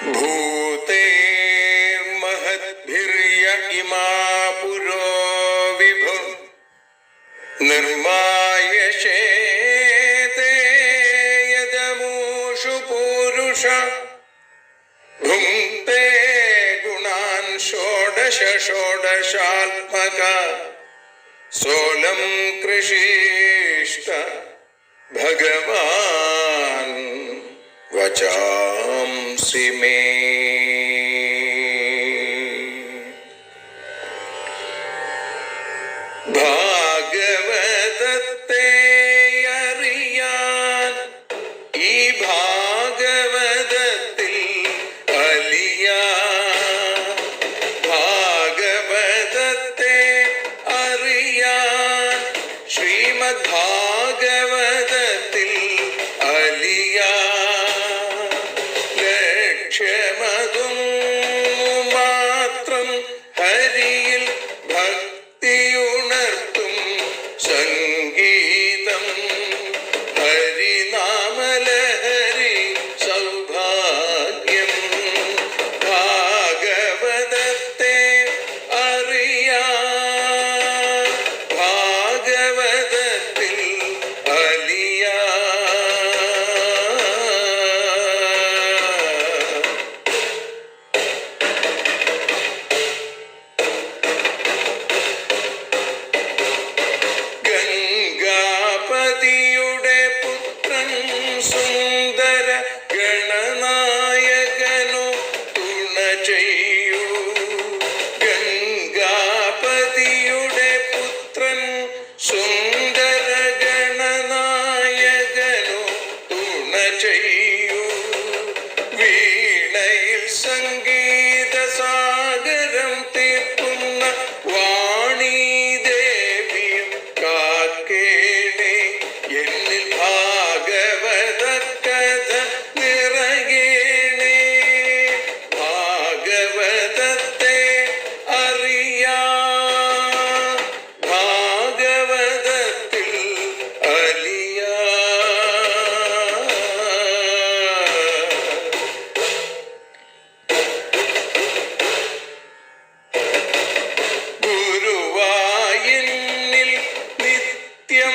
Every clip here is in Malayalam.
ഭൂതേ മഹദ്ഭിര്യ ഇമാ പുരോ വിഭു നിർമായശേതേ യദമൂഷു പൂരുഷ ഭുങ്ക്തേ ഗുണാൻ ഷോഡശ ഷോഡശാത്മക സോലം കൃഷിഷ്ട ഭഗവാൻ വചാംസി മേ. ഭാഗവതത്തെ അറിയാൻ ഈ ഭാഗവതത്തിൽ അലിയാൻ, ഭാഗവതത്തെ അറിയാൻ ശ്രീമദ് ഭാഗവതത്തിൽ അലിയാൻ. ലക്ഷ്യമതും മാത്രം ഹരിയിൽ ഭക്തിയുണർത്തും സംഗീതം, ഹരിനാമലഹരി സൗഭാഗ്യം. ഭാഗവതത്തെ അറിയാൻ ഭാഗവതത്തിൽ അലിയാൻ. ഗംഗാപതിയുടെ പുത്രൻ സുന്ദര ഗണനായകനു തുണ ചെയ്യൂ. ഗംഗാപതിയുടെ പുത്രൻ സുന്ദര ഗണനായകനു തുണ ചെയ്യൂ. വീണയിൽ സംഗീത സാഗരം തീർക്കുന്ന വാണീദേവിയും കാക്കേണേ. എന്നിൽ ഭാഗവത കഥ നിറയേണേ. ഭാഗവതത്തെ അറിയാൻ ഭാഗവതത്തിൽ അലിയാൻ. ഗുരുവായൂരിൽ നിത്യം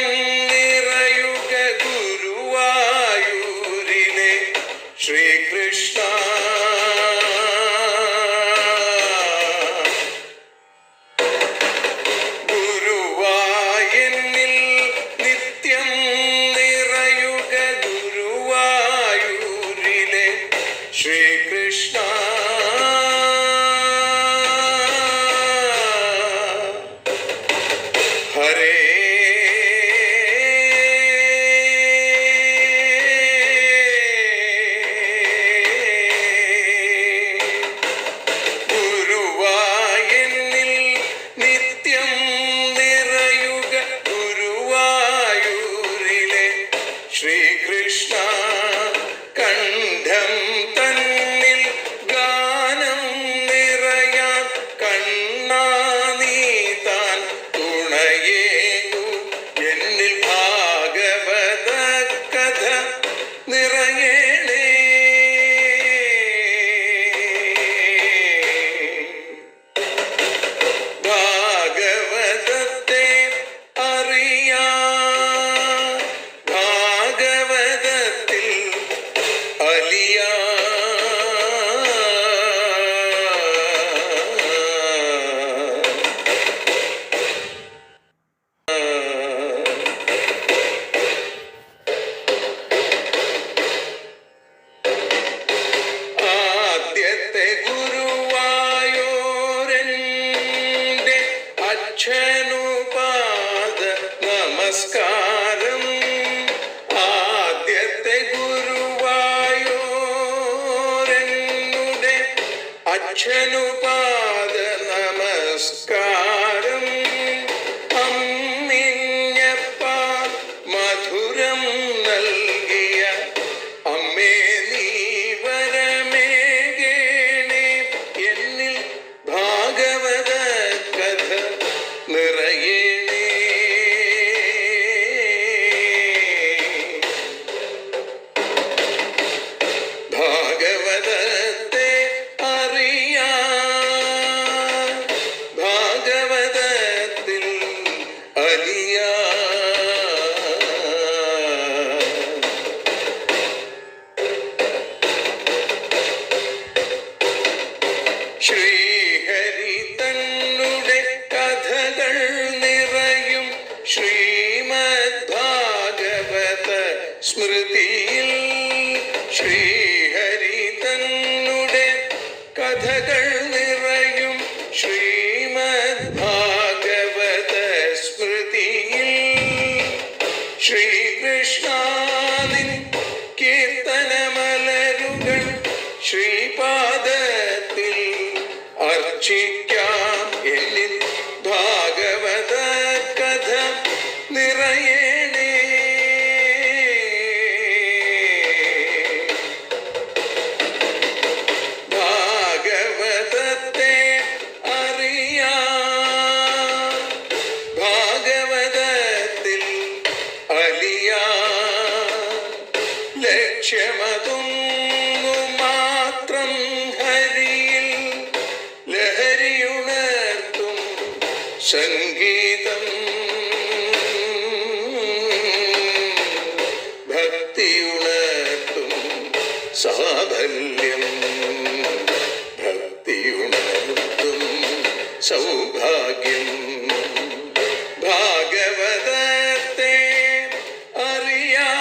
നിറയുക ഗുരുവായൂരിലെ ശ്രീകൃഷ്ണ. ഗുരുവായൂരിൽ നിത്യം നിറയുക ഗുരുവായൂരിലെ ശ്രീകൃഷ്ണ. ഹരേ ഗുരുവായൂരിൽ നിത്യം നിറയുക ഗുരുവായൂരിലെ ശ്രീകൃഷ്ണ. കണ്ഠം തന്നിൽ ഗാനം നിറയാൻ കണ്ണാ നീ താൻ തുണയേകൂ. എന്നിൽ ഭാഗവത കഥ നിറയേണേ. ഭാഗവതത്തെ അറിയാൻ ഭാഗവതത്തിൽ അലിയാൻ. ആദ്യത്തെ ഗുരുവായൂരന്റെ അച്ഛനുപാദ നമസ്കാരം. ആദ്യത്തെ ഗുരുവായൂരനുടെ അച്ഛനുപാദ നമസ്കാരം. അമ്മിഞ്ഞപ്പാൽ മധുരം നൽകിയ അമ്മേ നീ വരമേകേണേ. എന്നിൽ ഭാഗവത കഥ നിറയേണേ. ഭാഗവതത്തെ ശ്രീഹരി തന്നുടെ കഥകൾ നിറയും ശ്രീമദ് ഭാഗവത സ്മൃതിയിൽ. ശ്രീഹരി തന്നുടെ കഥകൾ നിറയും ശ്രീമദ് ഭാഗവത സ്മൃതിയിൽ. ശ്രീകൃഷ്ണാനിൻ കീർത്തനമലരുകൾ ശ്രീപാദത്തിൽ അർച്ചിക്കാം. എന്നിൽ ഭാഗവത കഥ നിറയണേ. ഭാഗവതത്തെ അറിയാം, ഭാഗവതത്തിൽ അലിയാം. ലക്ഷ്യമതൊന്നു മാത്രം ഹരിയിൽ ലഹരിയുണർത്തും സംഗീതം. ഭക്തിയുണർത്തും സാഫല്യം, ഭക്തിയുണർത്തും സൗഭാഗ്യം. ഭാഗവതത്തെ അറിയാം,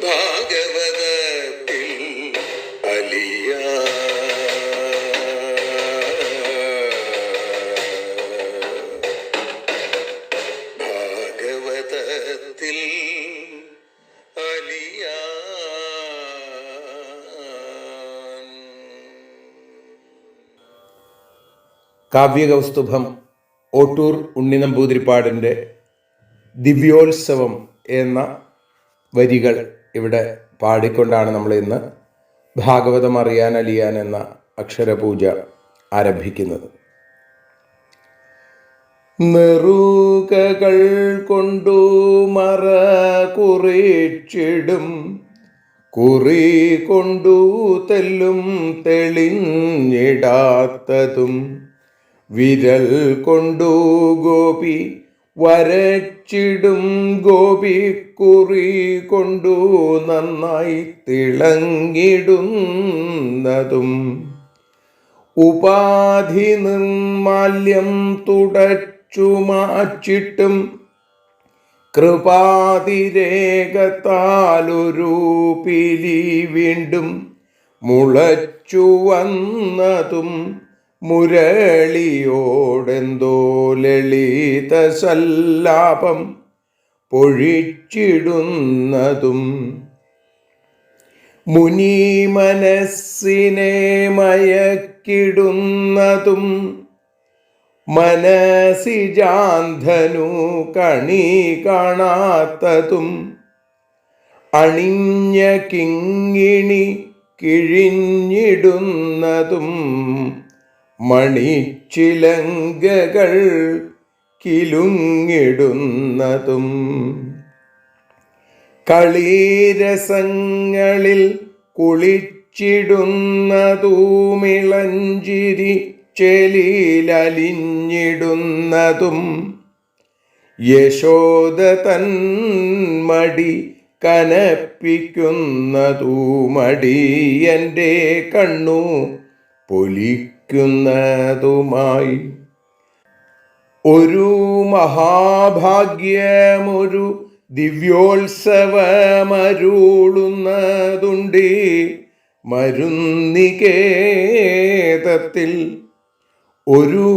ഭാഗവതത്തിൽ അലിയാം. ഭാഗവതത്തിൽ അലിയാം. കാവ്യകൗസ്തുഭം ഓട്ടൂർ ഉണ്ണി നമ്പൂതിരിപ്പാടിൻ്റെ ദിവ്യോത്സവം എന്ന വരികൾ ഇവിടെ പാടിക്കൊണ്ടാണ് നമ്മൾ ഇന്ന് ഭാഗവതം അറിയാൻ അലിയാൻ എന്ന അക്ഷരപൂജ ആരംഭിക്കുന്നത്. നെറുകകൾ കൊണ്ടു മറ കുറിച്ചിടും, കുറി കൊണ്ടു തെല്ലും തെളിഞ്ഞിടാത്തതും, വിരൽ കൊണ്ടു ഗോപി വരച്ചിടും, ഗോപിക്കുറി കൊണ്ടു നന്നായി തിളങ്ങിടുന്നതും, ഉപാധി നിർമാല്യം തുടച്ചു മാച്ചിട്ടും, കൃപാതിരേകത്താലൊരു പിലി വീണ്ടും മുളച്ചു വന്നതും, മുരളിയോടെന്തോ ലളിത സല്ലാപം പൊഴിച്ചിടുന്നതും, മുനി മനസ്സിനെ മയക്കിടുന്നതും, മനസിജാന്ധനു കണി കാണാത്തതും, അണിഞ്ഞ കിങ്ങിണി കിഴിഞ്ഞിടുന്നതും, മണിച്ചിലങ്കകൾ കിലുങ്ങിടുന്നതും, കളീരസങ്ങളിൽ കുളിച്ചിടുന്നതുമിളഞ്ചിരി ചെലിലലിഞ്ഞിടുന്നതും, യശോദ തന്മടി കനപ്പിക്കുന്നതുമടിയൻ്റെ കണ്ണു പൊലിക്കുന്നതുമായി, ഒരു മഹാഭാഗ്യമൊരു ദിവ്യോത്സവമരുളുന്നതുണ്ടേ മരുന്നികേതത്തിൽ. ഒരു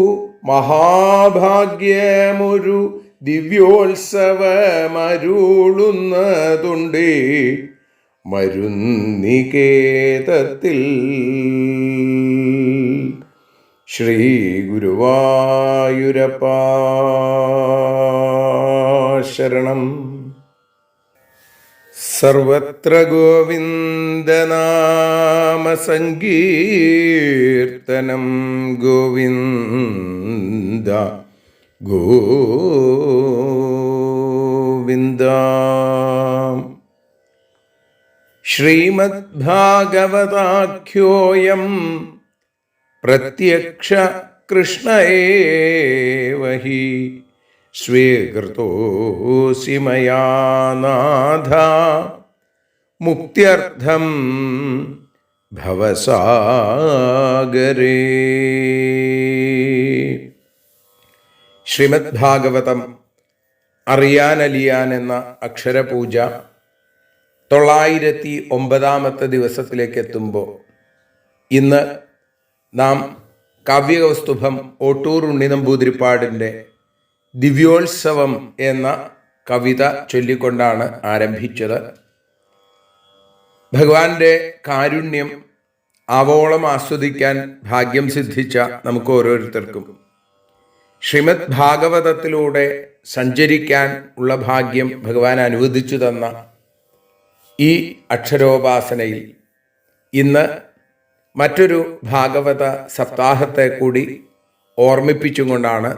മഹാഭാഗ്യമൊരു ദിവ്യോത്സവമരുളുന്നതുണ്ടേ മരുന്നികേതത്തിൽ. ശ്രീ ഗുരുവായൂരപ്പാ ശരണം. സർവത്ര ഗോവിന്ദനാമസങ്കീർത്തനം, ഗോവിന്ദ ഗോവിന്ദ. ശ്രീമദ്ഭാഗവതാഖ്യോയം പ്രത്യക്ഷ കൃഷ്ണ ഏവ ഹി സ്വീകൃതോസി മയാ നാഥ മുക്ത്യർത്ഥം ഭവസാഗരേ. ശ്രീമദ് ഭാഗവതം അറിയാനലിയാൻ എന്ന അക്ഷരപൂജ 909 ദിവസത്തിലേക്ക് എത്തുമ്പോൾ ഇന്ന് നാം കാവ്യകൗസ്തുഭം ഓട്ടൂർ ഉണ്ണി നമ്പൂതിരിപ്പാടിൻ്റെ ദിവ്യോത്സവം എന്ന കവിത ചൊല്ലിക്കൊണ്ടാണ് ആരംഭിച്ചത്. ഭഗവാന്റെ കാരുണ്യം ആവോളം ആസ്വദിക്കാൻ ഭാഗ്യം സിദ്ധിച്ച നമുക്ക് ഓരോരുത്തർക്കും ശ്രീമദ് ഭാഗവതത്തിലൂടെ സഞ്ചരിക്കാൻ ഉള്ള ഭാഗ്യം ഭഗവാൻ അനുവദിച്ചു തന്ന ഈ അക്ഷരോപാസനയിൽ ഇന്ന് മറ്റൊരു ഭാഗവത സപ്താഹത്തെ കൂടി ഓർമ്മിപ്പിച്ചും കൊണ്ടാണ്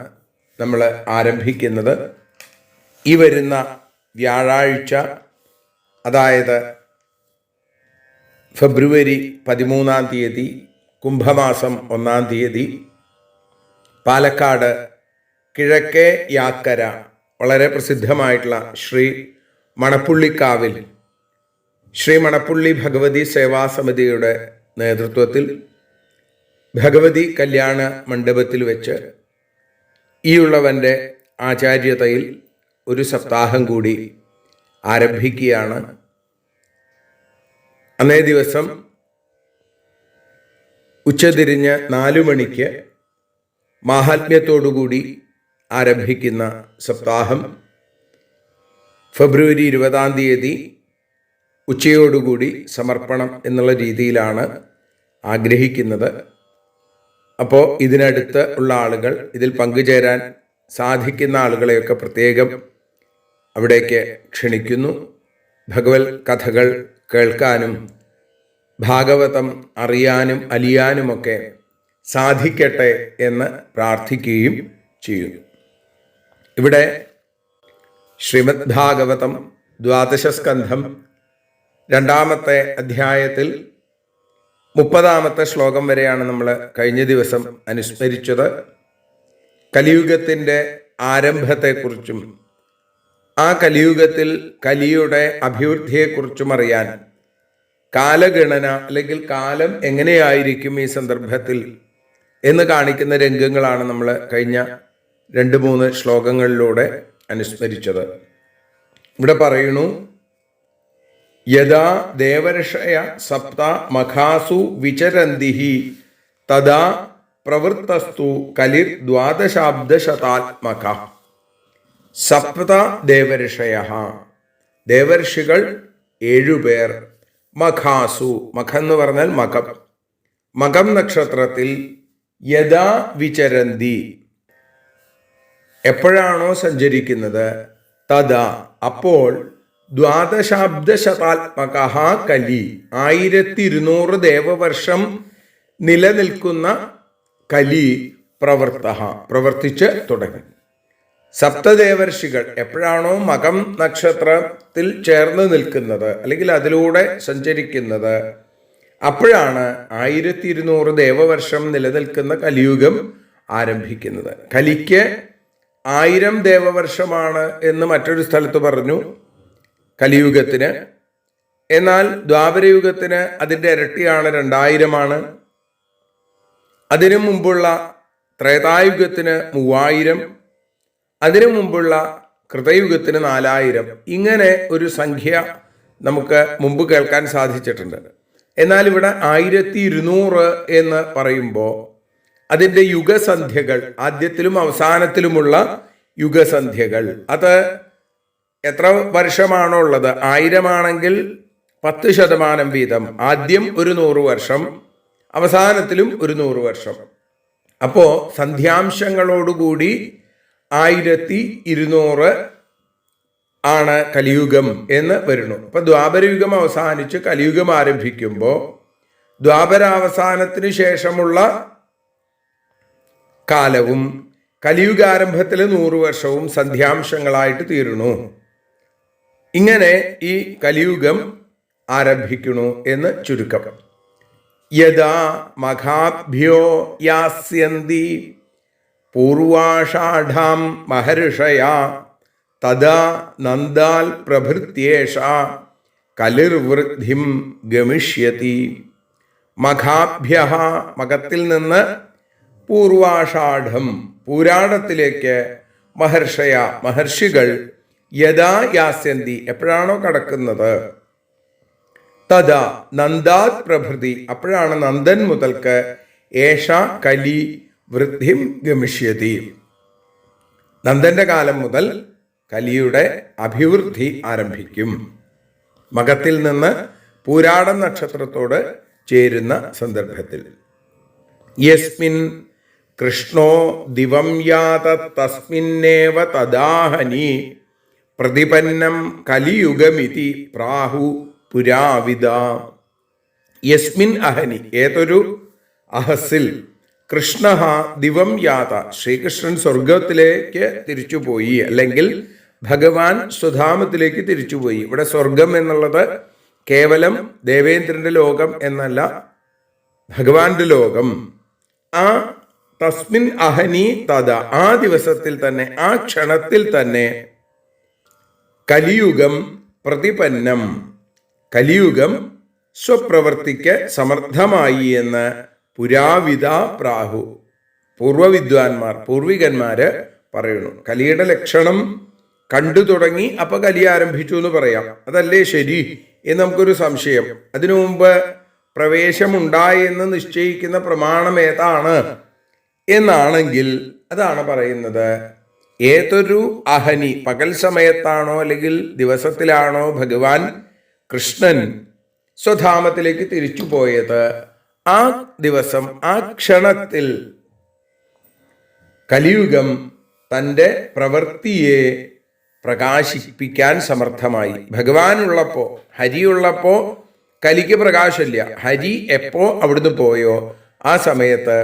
നമ്മൾ ആരംഭിക്കുന്നത്. ഈ വരുന്ന വ്യാഴാഴ്ച, അതായത് ഫെബ്രുവരി 13 കുംഭമാസം 1 പാലക്കാട് കിഴക്കേ യാക്കര വളരെ പ്രസിദ്ധമായിട്ടുള്ള ശ്രീ മണപ്പുള്ളിക്കാവിൽ ശ്രീ മണപ്പുള്ളി ഭഗവതി സേവാസമിതിയുടെ നേതൃത്വത്തിൽ ഭഗവതി കല്യാണ മണ്ഡപത്തിൽ വെച്ച് ഈയുള്ളവൻ്റെ ആചാര്യതയിൽ ഒരു സപ്താഹം കൂടി ആരംഭിക്കുകയാണ്. അന്നേ ദിവസം ഉച്ചതിരിഞ്ഞ് 4 മണിക്ക് മാഹാത്മ്യത്തോടുകൂടി ആരംഭിക്കുന്ന സപ്താഹം ഫെബ്രുവരി 20 ഉച്ചയോടുകൂടി സമർപ്പണം എന്നുള്ള രീതിയിലാണ് ആഗ്രഹിക്കുന്നത്. അപ്പോൾ ഇതിനടുത്ത് ഉള്ള ആളുകൾ, ഇതിൽ പങ്കുചേരാൻ സാധിക്കുന്ന ആളുകളെയൊക്കെ പ്രത്യേകം അവിടേക്ക് ക്ഷണിക്കുന്നു. ഭഗവത് കഥകൾ കേൾക്കാനും ഭാഗവതം അറിയാനും അലിയാനുമൊക്കെ സാധിക്കട്ടെ എന്ന് പ്രാർത്ഥിക്കുകയും ചെയ്യുന്നു. ഇവിടെ ശ്രീമദ് ഭാഗവതം 12 സ്കന്ധം 2-ാമത്തെ അധ്യായത്തിൽ 30-ാമത്തെ ശ്ലോകം വരെയാണ് നമ്മൾ കഴിഞ്ഞ ദിവസം അനുസ്മരിച്ചത്. കലിയുഗത്തിൻ്റെ ആരംഭത്തെക്കുറിച്ചും ആ കലിയുഗത്തിൽ കലിയുടെ അഭിവൃദ്ധിയെക്കുറിച്ചും അറിയാൻ കാലഗണന അല്ലെങ്കിൽ കാലം എങ്ങനെയായിരിക്കും ഈ സന്ദർഭത്തിൽ എന്ന് കാണിക്കുന്ന രംഗങ്ങളാണ് നമ്മൾ കഴിഞ്ഞ 2-3 ശ്ലോകങ്ങളിലൂടെ അനുസ്മരിച്ചത്. ഇവിടെ പറയുന്നു, യഥാ ദേവർഷയ സപ്ത മഖാസു വിചരന്തിഹി തഥാ പ്രവൃത്തസ്തു കലിർ 12 സപ്ത ദേവർഷയ, ദേവർഷികൾ 7 പേർ, മഖാസു, മഖം എന്ന് പറഞ്ഞാൽ മകം, മകം നക്ഷത്രത്തിൽ യഥാ വിചരന്തി, എപ്പോഴാണോ സഞ്ചരിക്കുന്നത്, തഥാ അപ്പോൾ 12 കലി 1200 ദേവവർഷം നിലനിൽക്കുന്ന കലി പ്രവർത്തിച്ച് തുടങ്ങി. സപ്തദേവർഷികൾ എപ്പോഴാണോ മകം നക്ഷത്രത്തിൽ ചേർന്ന് നിൽക്കുന്നത് അല്ലെങ്കിൽ അതിലൂടെ സഞ്ചരിക്കുന്നത്, അപ്പോഴാണ് 1200 ദേവവർഷം നിലനിൽക്കുന്ന കലിയുഗം ആരംഭിക്കുന്നത്. കലിക്ക് 1000 ദേവവർഷമാണ് എന്ന് മറ്റൊരു സ്ഥലത്ത് പറഞ്ഞു കലിയുഗത്തിന്. എന്നാൽ ദ്വാപരയുഗത്തിന് അതിൻ്റെ ഇരട്ടിയാണ്, 2000. അതിനു മുമ്പുള്ള ത്രേതായുഗത്തിന് 3000, അതിനു മുമ്പുള്ള കൃതയുഗത്തിന് 4000. ഇങ്ങനെ ഒരു സംഖ്യ നമുക്ക് മുമ്പ് കേൾക്കാൻ സാധിച്ചിട്ടുണ്ട്. എന്നാൽ ഇവിടെ 1200 എന്ന് പറയുമ്പോൾ അതിൻ്റെ യുഗസന്ധ്യകൾ, ആദ്യത്തിലും അവസാനത്തിലുമുള്ള യുഗസന്ധ്യകൾ, അത് എത്ര വർഷമാണോ ഉള്ളത്, 1000 ആണെങ്കിൽ 10% വീതം, ആദ്യം ഒരു 100 വർഷം, അവസാനത്തിലും ഒരു 100 വർഷം. അപ്പോൾ സന്ധ്യാംശങ്ങളോടുകൂടി 1200 ആണ് കലിയുഗം എന്ന് വരുന്നു. അപ്പൊ ദ്വാപരയുഗം അവസാനിച്ച് കലിയുഗം ആരംഭിക്കുമ്പോൾ ദ്വാപരാവസാനത്തിന് ശേഷമുള്ള കാലവും കലിയുഗാരംഭത്തിലെ 100 വർഷവും സന്ധ്യാംശങ്ങളായിട്ട് തീരുന്നു. ഇങ്ങനെ ഈ കലിയുഗം ആരംഭിക്കുന്നു എന്ന് ചുരുക്കം. യഥാ മഖാഭ്യോ യാസ്യന്തി പൂർവാഷാഢാം മഹർഷയാ തദാ നന്ദാൽ പ്രഭൃത്യേഷ കലിർവൃദ്ധിം ഗമിഷ്യതി. മഖാഭ്യ മഖത്തിൽ നിന്ന് പൂർവാഷാഢം പൂരാടത്തിലേക്ക് മഹർഷയ മഹർഷികൾ യഥാ യാസ്യന്തി എപ്പോഴാണോ കടക്കുന്നത് തഥാ നന്ദാത് പ്രഭൃതി അപ്പോഴാണ് നന്ദൻ മുതൽക്ക് ഏഷ കലി വൃദ്ധിം ഗമിഷ്യതി. നന്ദന്റെ കാലം മുതൽ കലിയുടെ അഭിവൃദ്ധി ആരംഭിക്കും. മകത്തിൽ നിന്ന് പൂരാടം നക്ഷത്രത്തോട് ചേരുന്ന സന്ദർഭത്തിൽ യസ്മിൻ കൃഷ്ണോ ദിവം യാത തസ്മിന്നേവ തദാഹനി പ്രതിപന്നം കലിയുഗമിതി പ്രാഹു പുരാവിദ. യസ്മിൻ അഹനി ഏതൊരു അഹസിൽ കൃഷ്ണ ദിവം യാത ശ്രീകൃഷ്ണൻ സ്വർഗത്തിലേക്ക് തിരിച്ചുപോയി, അല്ലെങ്കിൽ ഭഗവാൻ സ്വധാമത്തിലേക്ക് തിരിച്ചുപോയി. ഇവിടെ സ്വർഗം എന്നുള്ളത് കേവലം ദേവേന്ദ്രന്റെ ലോകം എന്നല്ല, ഭഗവാന്റെ ലോകം. ആ തസ്മിൻ അഹനി തദ ആ ദിവസത്തിൽ തന്നെ, ആ ക്ഷണത്തിൽ തന്നെ കലിയുഗം പ്രതിപന്നം കലിയുഗം സ്വപ്രവർത്തിക്ക് സമർത്ഥമായി എന്ന് പുരാവിദ പ്രാഹു പൂർവവിദ്വാൻമാർ പൂർവികന്മാര് പറയുന്നു. കലിയുടെ ലക്ഷണം കണ്ടു തുടങ്ങി അപ്പൊ കലി ആരംഭിച്ചു എന്ന് പറയാം. അതല്ലേ ശരി എന്ന് നമുക്കൊരു സംശയം. അതിനു മുമ്പ് പ്രവേശമുണ്ടായെന്ന് നിശ്ചയിക്കുന്ന പ്രമാണം ഏതാണ് എന്നാണെങ്കിൽ അതാണ് പറയുന്നത്. ഏതൊരു അഹനി പകൽ സമയത്താണോ അല്ലെങ്കിൽ ദിവസത്തിലാണോ ഭഗവാൻ കൃഷ്ണൻ സ്വധാമത്തിലേക്ക് തിരിച്ചു പോയത്, ആ ദിവസം ആ ക്ഷണത്തിൽ കലിയുഗം തൻ്റെ പ്രവൃത്തിയെ പ്രകാശിപ്പിക്കാൻ സമർത്ഥമായി. ഭഗവാനുള്ളപ്പോ ഹരിയുള്ളപ്പോ കലിക്ക് പ്രകാശമില്ല. ഹരി എപ്പോ അവിടുന്ന് പോയോ ആ സമയത്ത്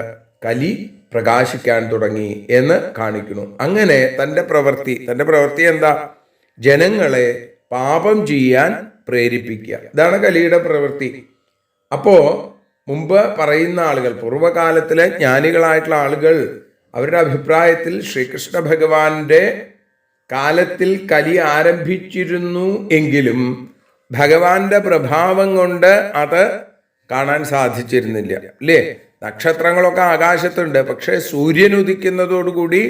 കലി പ്രകാശിക്കാൻ തുടങ്ങി എന്ന് കാണിക്കുന്നു. അങ്ങനെ തൻ്റെ പ്രവൃത്തി എന്താ? ജനങ്ങളെ പാപം ചെയ്യാൻ പ്രേരിപ്പിക്കുക. ഇതാണ് കലിയുടെ പ്രവൃത്തി. അപ്പോ മുമ്പ് പറയുന്ന ആളുകൾ, പൂർവ്വകാലത്തിലെ ജ്ഞാനികളായിട്ടുള്ള ആളുകൾ, അവരുടെ അഭിപ്രായത്തിൽ ശ്രീകൃഷ്ണ ഭഗവാന്റെ കാലത്തിൽ കലി ആരംഭിച്ചിരുന്നു എങ്കിലും ഭഗവാന്റെ പ്രഭാവം കൊണ്ട് അത് കാണാൻ സാധിച്ചിരുന്നില്ല. അല്ലേ? നക്ഷത്രങ്ങളൊക്കെ ആകാശത്തുണ്ട്, പക്ഷെ സൂര്യൻ ഉദിക്കുന്നതോടുകൂടി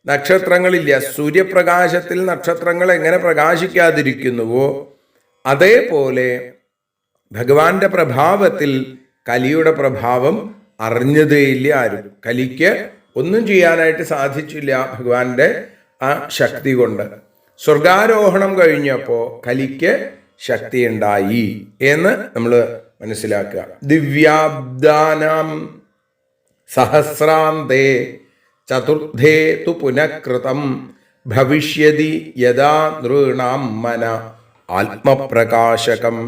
നക്ഷത്രങ്ങളില്ല. സൂര്യപ്രകാശത്തിൽ നക്ഷത്രങ്ങൾ എങ്ങനെ പ്രകാശിക്കാതിരിക്കുന്നുവോ അതേപോലെ ഭഗവാന്റെ പ്രഭാവത്തിൽ കലിയുടെ പ്രഭാവം അറിഞ്ഞതേയില്ല ആരും. കലിക്ക് ഒന്നും ചെയ്യാനായിട്ട് സാധിച്ചില്ല ഭഗവാന്റെ ആ ശക്തി കൊണ്ട്. സ്വർഗാരോഹണം കഴിഞ്ഞപ്പോൾ കലിക്ക് ശക്തി ഉണ്ടായി എന്ന് നമ്മൾ മനസ്സിലാക്കുക. ദിവ്യാബ്ദാനാം സഹസ്രാന്തേ ചതുർത്ഥേ തു പുനഃകൃതം ഭവിഷ്യതി യഥാ നൃണാം മന ആത്മപ്രകാശകം.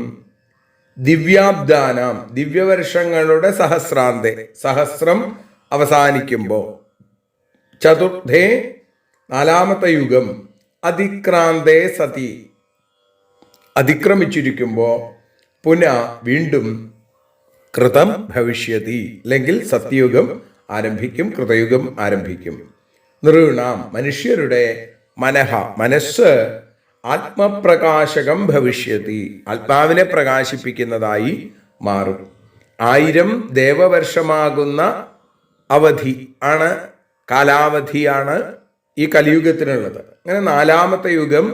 ദിവ്യാബ്ദാനാം ദിവ്യവർഷങ്ങളുടെ സഹസ്രാന്തേ സഹസ്രം അവസാനിക്കുമ്പോൾ, ചതുർത്ഥേ നാലാമത്തെ യുഗം, അതിക്രാന്തേ സതി അതിക്രമിച്ചിരിക്കുമ്പോൾ, വീണ്ടും കൃതം ഭവിഷ്യതി അല്ലെങ്കിൽ സത്യയുഗം ആരംഭിക്കും, കൃതയുഗം ആരംഭിക്കും. നൃണാം മനുഷ്യരുടെ മനസ്സ് ആത്മപ്രകാശകം ഭവിഷ്യതി ആത്മാവിനെ പ്രകാശിപ്പിക്കുന്നതായി മാറും. 1000 ദേവവർഷമാകുന്ന അവധി ആണ്, കാലാവധിയാണ് ഈ കലിയുഗത്തിനുള്ളത്. അങ്ങനെ നാലാമത്തെ യുഗം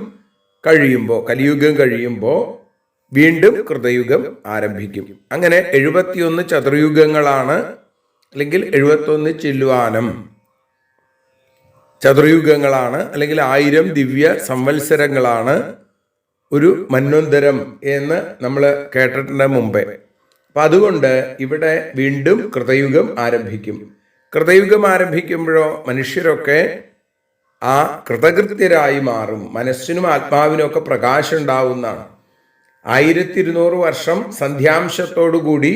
കഴിയുമ്പോൾ, കലിയുഗം കഴിയുമ്പോൾ വീണ്ടും കൃതയുഗം ആരംഭിക്കും. അങ്ങനെ 71 ചതുർയുഗങ്ങളാണ്, അല്ലെങ്കിൽ 71 ചില്വാനം ചതുർയുഗങ്ങളാണ്, അല്ലെങ്കിൽ 1000 ദിവ്യ സംവത്സരങ്ങളാണ് ഒരു മന്വന്തരം എന്ന് നമ്മൾ കേട്ടിട്ടുണ്ട് മുമ്പേ. അപ്പം അതുകൊണ്ട് ഇവിടെ വീണ്ടും കൃതയുഗം ആരംഭിക്കും. കൃതയുഗം ആരംഭിക്കുമ്പോഴോ മനുഷ്യരൊക്കെ ആ കൃതകൃത്യരായി മാറും. മനസ്സിനും ആത്മാവിനും ഒക്കെ പ്രകാശം ഉണ്ടാവുന്നതാണ്. 1200 വർഷം സന്ധ്യാംശത്തോടുകൂടി,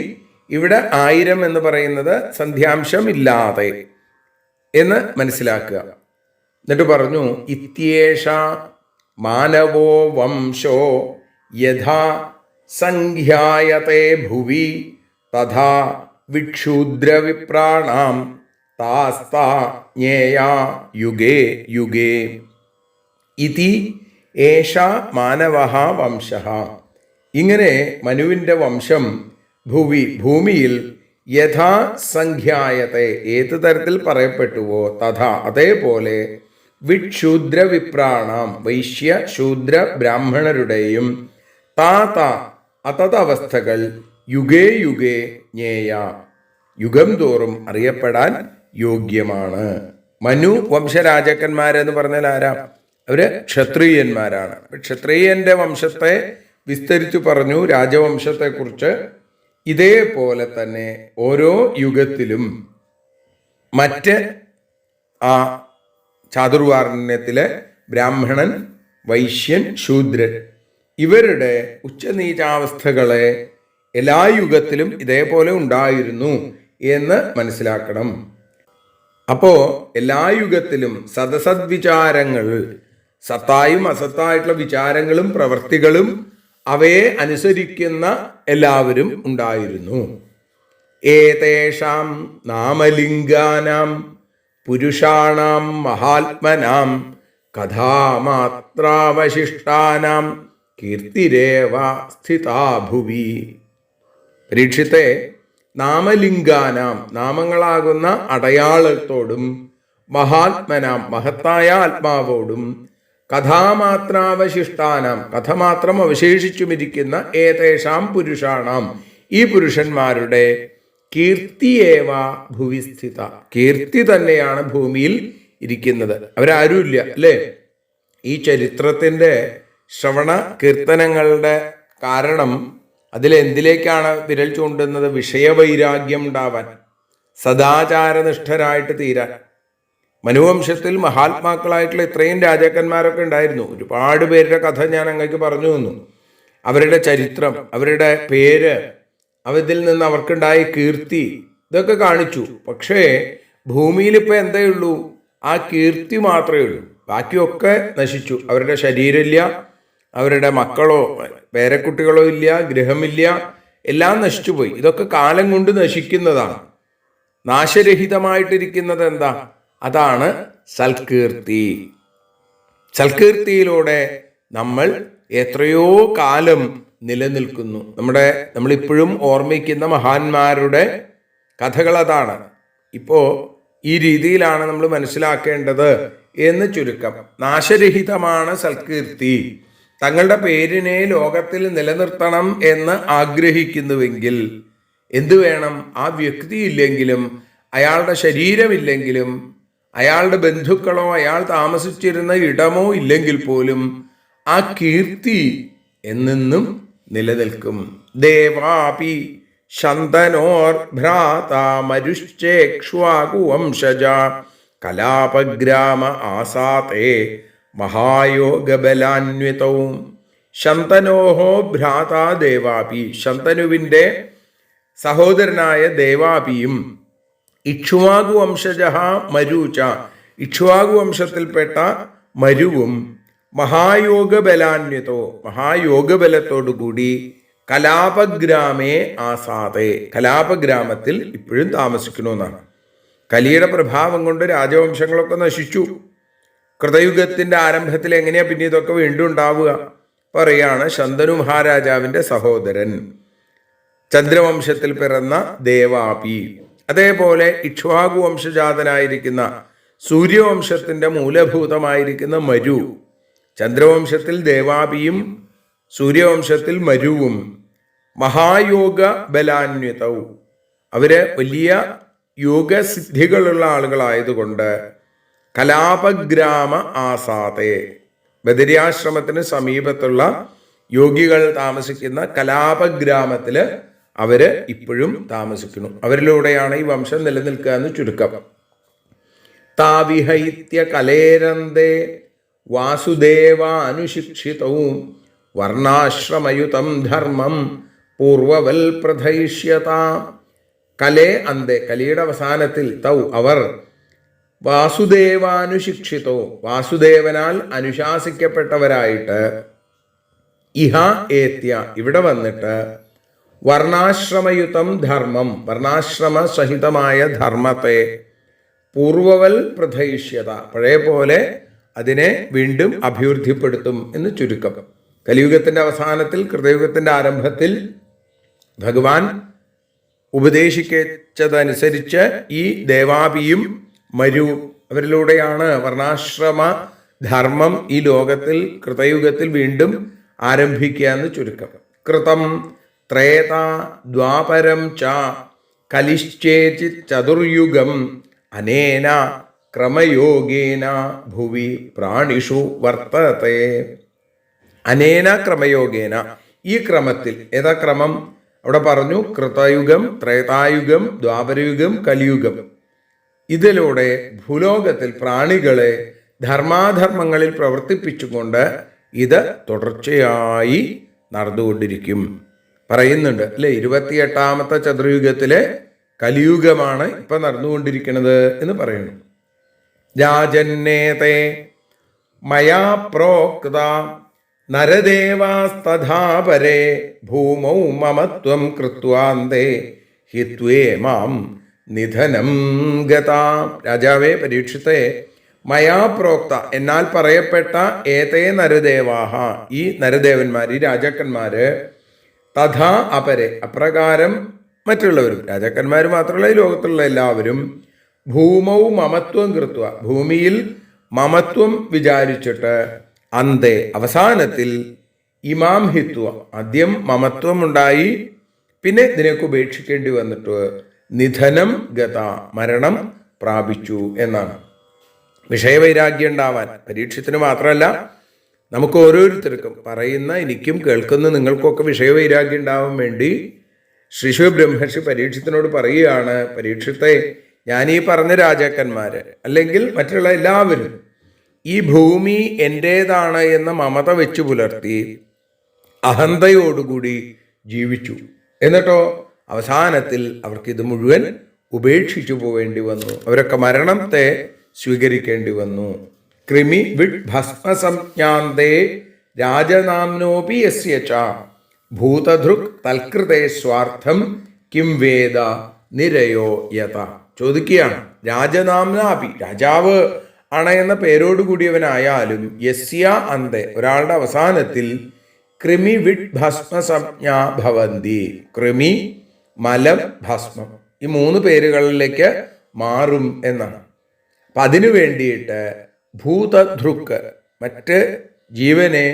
ഇവിടെ 1000 എന്ന് പറയുന്നത് സന്ധ്യാംശം ഇല്ലാതെ എന്ന് മനസ്സിലാക്കുക. എന്നിട്ട് പറഞ്ഞു, ഇത്യേഷ മാനവോ വംശോ യഥാ സംഖ്യായത്തെ ഭുവി തഥാ വിക്ഷൂദ്രവിപ്രാണാം താസ്താ ജ്ഞേയാ യുഗേ യുഗേ ഇതി ഏഷ മാനവഃ വംശഃ. ഇങ്ങനെ മനുവിൻ്റെ വംശം ഭൂമിയിൽ യഥാ സംഖ്യായത്തെ ഏത് തരത്തിൽ പറയപ്പെട്ടുവോ തഥാ അതേപോലെ വിക്ഷൂദ്ര വിപ്രാണാം വൈശ്യ ശൂദ്ര ബ്രാഹ്മണരുടെയും താത അതതവസ്ഥകൾ യുഗേ യുഗേ ജ്ഞേയ യുഗം തോറും അറിയപ്പെടാൻ യോഗ്യമാണ്. മനു വംശരാജാക്കന്മാരെന്ന് പറഞ്ഞാൽ ആരാ? അവര് ക്ഷത്രിയന്മാരാണ്. ക്ഷത്രിയന്റെ വംശത്തെ വിസ്തരിച്ചു പറഞ്ഞു രാജവംശത്തെക്കുറിച്ച്. ഇതേപോലെ തന്നെ ഓരോ യുഗത്തിലും മറ്റ് ആ ചാതുർവർണ്ണ്യത്തിലെ ബ്രാഹ്മണൻ, വൈശ്യൻ, ശൂദ്രൻ ഇവരുടെ ഉച്ചനീചാവസ്ഥകളെ എല്ലാ യുഗത്തിലും ഇതേപോലെ ഉണ്ടായിരുന്നു എന്ന് മനസ്സിലാക്കണം. അപ്പോ എല്ലാ യുഗത്തിലും സദസദ്വിചാരങ്ങൾ, സത്തായും അസത്തായിട്ടുള്ള വിചാരങ്ങളും പ്രവൃത്തികളും അവയെ അനുസരിക്കുന്ന എല്ലാവരും ഉണ്ടായിരുന്നു. ഏതേഷാം നാമലിംഗാനാം പുരുഷാണാം മഹാത്മനാം കഥാമാത്രാവശിഷ്ടാനാം കീർത്തിരേവ സ്ഥിതാ ഭുവി. പരീക്ഷിത്തെ, നാമലിംഗാനാം നാമങ്ങളാകുന്ന അടയാളത്തോടും മഹാത്മനാം മഹത്തായ ആത്മാവോടും കഥാമാത്രാവശിഷ്ടാനാം കഥ മാത്രം അവശേഷിച്ചുമിരിക്കുന്ന ഏതേഷാം പുരുഷാണാം ഈ പുരുഷന്മാരുടെ കീർത്തിയേവ ഭുവിസ്ഥിത കീർത്തി തന്നെയാണ് ഭൂമിയിൽ ഇരിക്കുന്നത്. അവരാരുമില്ല അല്ലേ? ഈ ചരിത്രത്തിൻ്റെ ശ്രവണ കീർത്തനങ്ങളുടെ കാരണം അതിലെന്തിലേക്കാണ് വിരൽ ചൂണ്ടുന്നത്? വിഷയവൈരാഗ്യം ഉണ്ടാവാൻ, സദാചാരനിഷ്ഠരായിട്ട് തീരാൻ. മനുവംശത്തിൽ മഹാത്മാക്കളായിട്ടുള്ള ഇത്രയും രാജാക്കന്മാരൊക്കെ ഉണ്ടായിരുന്നു. ഒരുപാട് പേരുടെ കഥ ഞാൻ അങ്ങേക്ക് പറഞ്ഞു തന്നു. അവരുടെ ചരിത്രം, അവരുടെ പേര്, അവരിൽ നിന്ന് അവർക്കുണ്ടായ കീർത്തി ഇതൊക്കെ കാണിച്ചു. പക്ഷേ ഭൂമിയിൽ ഇപ്പം എന്തേ ഉള്ളൂ? ആ കീർത്തി മാത്രമേ ഉള്ളൂ. ബാക്കിയൊക്കെ നശിച്ചു. അവരുടെ ശരീരമില്ല, അവരുടെ മക്കളോ പേരക്കുട്ടികളോ ഇല്ല, ഗൃഹമില്ല, എല്ലാം നശിച്ചുപോയി. ഇതൊക്കെ കാലം കൊണ്ട് നശിക്കുന്നതാണ്. നാശരഹിതമായിട്ടിരിക്കുന്നത് എന്താ? അതാണ് സൽകീർത്തി. സൽകീർത്തിയിലൂടെ നമ്മൾ എത്രയോ കാലം നിലനിൽക്കുന്നു. നമ്മളിപ്പോഴും ഓർമ്മിക്കുന്ന മഹാന്മാരുടെ കഥകൾ അതാണ്. ഇപ്പോൾ ഈ രീതിയിലാണ് നമ്മൾ മനസ്സിലാക്കേണ്ടത് എന്ന് ചുരുക്കം. നാശരഹിതമാണ് സൽകീർത്തി. തങ്ങളുടെ പേരിനെ ലോകത്തിൽ നിലനിർത്തണം എന്ന് ആഗ്രഹിക്കുന്നുവെങ്കിൽ എന്തു വേണം? ആ വ്യക്തി ഇല്ലെങ്കിലും, അയാളുടെ ശരീരമില്ലെങ്കിലും, അയാളുടെ ബന്ധുക്കളോ അയാൾ താമസിച്ചിരുന്ന ഇടമോ ഇല്ലെങ്കിൽ പോലും ആ കീർത്തി എന്നെന്നും നിലനിൽക്കും. ദേവാപി ശന്തനോർ ഭ്രാത മരുശ്ചേക്ഷ്വാകുവംശജ കലാപഗ്രാമ ആസാതേ മഹായോഗബലാന്വിതൗ. ശന്തനോഹോ ഭ്രാത ദേവാപി, ശന്തനുവിൻ്റെ സഹോദരനായ ദേവാപിയും ഇക്ഷ്വാകു വംശജ മരുച, ഇക്ഷ്വാകു വംശത്തിൽപ്പെട്ട മരുവും മഹായോഗബലാന്വിതോ, മഹായോഗബലത്തോടുകൂടി കലാപഗ്രാമേ ആസാദേ, കലാപഗ്രാമത്തിൽ ഇപ്പോഴും താമസിക്കണമെന്നാണ്. കലിയുടെ പ്രഭാവം കൊണ്ട് രാജവംശങ്ങളൊക്കെ നശിച്ചു. കൃതയുഗത്തിൻ്റെ ആരംഭത്തിൽ എങ്ങനെയാ പിന്നെ ഇതൊക്കെ വീണ്ടും ഉണ്ടാവുക? പറയാണ് ശന്തനു മഹാരാജാവിൻ്റെ സഹോദരൻ, ചന്ദ്രവംശത്തിൽ പിറന്ന ദേവാപി, അതേപോലെ ഇക്ഷ്വാകു വംശജാതനായിരിക്കുന്ന സൂര്യവംശത്തിൻ്റെ മൂലഭൂതമായിരിക്കുന്ന മരു, ചന്ദ്രവംശത്തിൽ ദേവാപിയും സൂര്യവംശത്തിൽ മരുവും മഹായോഗ ബലാന്വിതവും, അവര് വലിയ യോഗസിദ്ധികളുള്ള ആളുകളായതുകൊണ്ട് കലാപഗ്രാമ ആസാദേ, ബദരിയാശ്രമത്തിന് സമീപത്തുള്ള യോഗികൾ താമസിക്കുന്ന കലാപഗ്രാമത്തിൽ അവര് ഇപ്പോഴും താമസിക്കുന്നു. അവരിലൂടെയാണ് ഈ വംശം നിലനിൽക്കുക എന്ന് ചുരുക്കം. താവിഹൈത്യ കലേരന്തേ വാസുദേവാനുശിക്ഷിതവും വർണ്ണാശ്രമയുതം ധർമ്മം പൂർവവൽ പ്രഥയിഷ്യത. കലേ അന്തേ, കലിയുടെ അവസാനത്തിൽ തൗ അവർ വാസുദേവാനുശിക്ഷിതോ, വാസുദേവനാൽ അനുശാസിക്കപ്പെട്ടവരായിട്ട് ഇഹ ഏത്യ, ഇവിടെ വന്നിട്ട് വർണ്ണാശ്രമയുതം ധർമ്മം, വർണ്ണാശ്രമ സഹിതമായ ധർമ്മത്തെ പൂർവവൽ പ്രഥയിഷ്യത, പഴയ പോലെ അതിനെ വീണ്ടും അഭിവൃദ്ധിപ്പെടുത്തും എന്ന് ചുരുക്കം. കലിയുഗത്തിൻ്റെ അവസാനത്തിൽ, കൃതയുഗത്തിൻ്റെ ആരംഭത്തിൽ ഭഗവാൻ ഉപദേശിച്ചതനുസരിച്ച് ഈ ദേവാപിയും മരു അവരിലൂടെയാണ് വർണ്ണാശ്രമ ധർമ്മം ഈ ലോകത്തിൽ കൃതയുഗത്തിൽ വീണ്ടും ആരംഭിക്കുക എന്ന് ചുരുക്കം. കൃതം ത്രേത ദ്വാപരം ച കലിശ്ചേചി ചതുർയുഗം അനേന ക്രമയോഗേന ഭുവി പ്രാണിഷു വർത്തത്തെ. അനേന ക്രമയോഗേന, ഈ ക്രമത്തിൽ. ഏതാ ക്രമം? അവിടെ പറഞ്ഞു കൃതയുഗം, ത്രേതായുഗം, ദ്വാപരയുഗം, കലിയുഗം. ഇതിലൂടെ ഭൂലോകത്തിൽ പ്രാണികളെ ധർമാധർമ്മങ്ങളിൽ പ്രവർത്തിപ്പിച്ചുകൊണ്ട് ഇത് തുടർച്ചയായി നടന്നുകൊണ്ടിരിക്കും. പറയുന്നുണ്ട് അല്ലെ, 28ാമത്തെ ചതുർയുഗത്തിലെ കലിയുഗമാണ് ഇപ്പൊ നടന്നുകൊണ്ടിരിക്കുന്നത് എന്ന് പറയുന്നു. രാജന്നേതേ മയാ പ്രോക്ത നരദേവാസ്തഥാപരേ ഭൂമൗ മമത്വം കൃത്വാന്തേ ഹിത്വേ മാം നിധനം ഗതാ. രാജാവേ, പരീക്ഷിത്തേ, മയാ പ്രോക്ത, എന്നാൽ പറയപ്പെട്ട ഏതേ നരദേവാഹ, ഈ നരദേവന്മാർ, ഈ രാജാക്കന്മാര്, തഥാ അപരെ, അപ്രകാരം മറ്റുള്ളവരും, രാജാക്കന്മാർ മാത്രമല്ല ഈ ലോകത്തുള്ള എല്ലാവരും, ഭൂമൗ മമത്വം കൃത്വ, ഭൂമിയിൽ മമത്വം വിചാരിച്ചിട്ട്, അന്തേ, അവസാനത്തിൽ, ഇമാം ഹിത്വ, ആദ്യം മമത്വം ഉണ്ടായി, പിന്നെ ഇതിനൊക്കെ ഉപേക്ഷിക്കേണ്ടി വന്നിട്ട് നിധനം ഗത, മരണം പ്രാപിച്ചു എന്നാണ്. വിഷയവൈരാഗ്യം ഉണ്ടാവാൻ പരീക്ഷത്തിന് മാത്രമല്ല നമുക്ക് ഓരോരുത്തർക്കും, പറയുന്ന എനിക്കും കേൾക്കുന്ന നിങ്ങൾക്കൊക്കെ വിഷയവൈരാഗ്യം ഉണ്ടാവാൻ വേണ്ടി ശ്രീശു ബ്രഹ്മർഷി പരീക്ഷത്തിനോട് പറയുകയാണ്, പരീക്ഷത്തെ, ഞാനീ പറഞ്ഞ രാജാക്കന്മാര് അല്ലെങ്കിൽ മറ്റുള്ള എല്ലാവരും ഈ ഭൂമി എൻ്റേതാണ് എന്ന മമത വെച്ച് പുലർത്തി അഹന്തയോടുകൂടി ജീവിച്ചു. എന്നിട്ടോ അവസാനത്തിൽ അവർക്കിത് മുഴുവൻ ഉപേക്ഷിച്ചു പോവേണ്ടി വന്നു. അവരൊക്കെ മരണത്തെ സ്വീകരിക്കേണ്ടി വന്നു. കൃമി വിഡ് ഭസ്മസംജ്ഞാന്തേ രാജനാംനോപി യസ്യ ച ഭൂതധൃക് തൽകൃതേ സ്വാർത്ഥം കിം വേദ നിരയോ യത. ചോദിക്കുകയാണ്, രാജനാംനാപി, രാജാവ് ആണ് എന്ന പേരോടുകൂടിയവനായാലും, യസ്യ അന്തേ, ഒരാളുടെ അവസാനത്തിൽ, കൃമി വിഡ് ഭസ്മസംജ്ഞാ ഭവന്തി, കൃമി, മലം, ഭസ്മം, ഈ 3 പേരുകളിലേക്ക് മാറും എന്നാണ്. അപ്പം അതിനു വേണ്ടിയിട്ട് ഭൂതധൃക്ക്, മറ്റ് ജീവനെ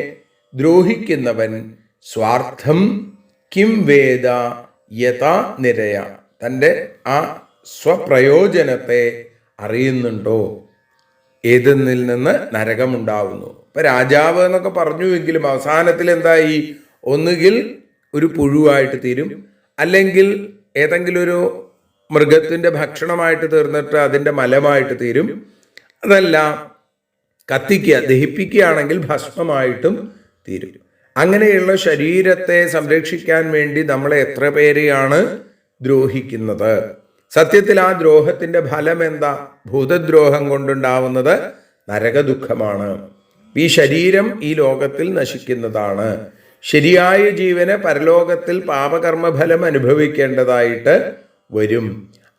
ദ്രോഹിക്കുന്നവൻ, സ്വാർത്ഥം കിം വേദ യഥ നിരയ, തൻ്റെ ആ സ്വപ്രയോജനത്തെ അറിയുന്നുണ്ടോ, ഏതിൽ നിന്ന് നരകമുണ്ടാവുന്നു. ഇപ്പം രാജാവ് എന്നൊക്കെ പറഞ്ഞുവെങ്കിലും അവസാനത്തിൽ എന്തായി? ഒന്നുകിൽ ഒരു പുഴുവായിട്ട് തീരും, അല്ലെങ്കിൽ ഏതെങ്കിലും ഒരു മൃഗത്തിൻ്റെ ഭക്ഷണമായിട്ട് തീർന്നിട്ട് അതിൻ്റെ മലമായിട്ട് തീരും, അതല്ല കത്തിക്കുക, ദഹിപ്പിക്കുകയാണെങ്കിൽ ഭസ്മമായിട്ടും തീരും. അങ്ങനെയുള്ള ശരീരത്തെ സംരക്ഷിക്കാൻ വേണ്ടി നമ്മളെ എത്ര പേരെയാണ് ദ്രോഹിക്കുന്നത്. സത്യത്തിൽ ആ ദ്രോഹത്തിൻ്റെ ഫലം എന്താ? ഭൂതദ്രോഹം കൊണ്ടുണ്ടാവുന്നത് നരകദുഃഖമാണ്. ഈ ശരീരം ഈ ലോകത്തിൽ നശിക്കുന്നതാണ്. ശരിയായ ജീവന് പരലോകത്തിൽ പാപകർമ്മഫലം അനുഭവിക്കേണ്ടതായിട്ട് വരും.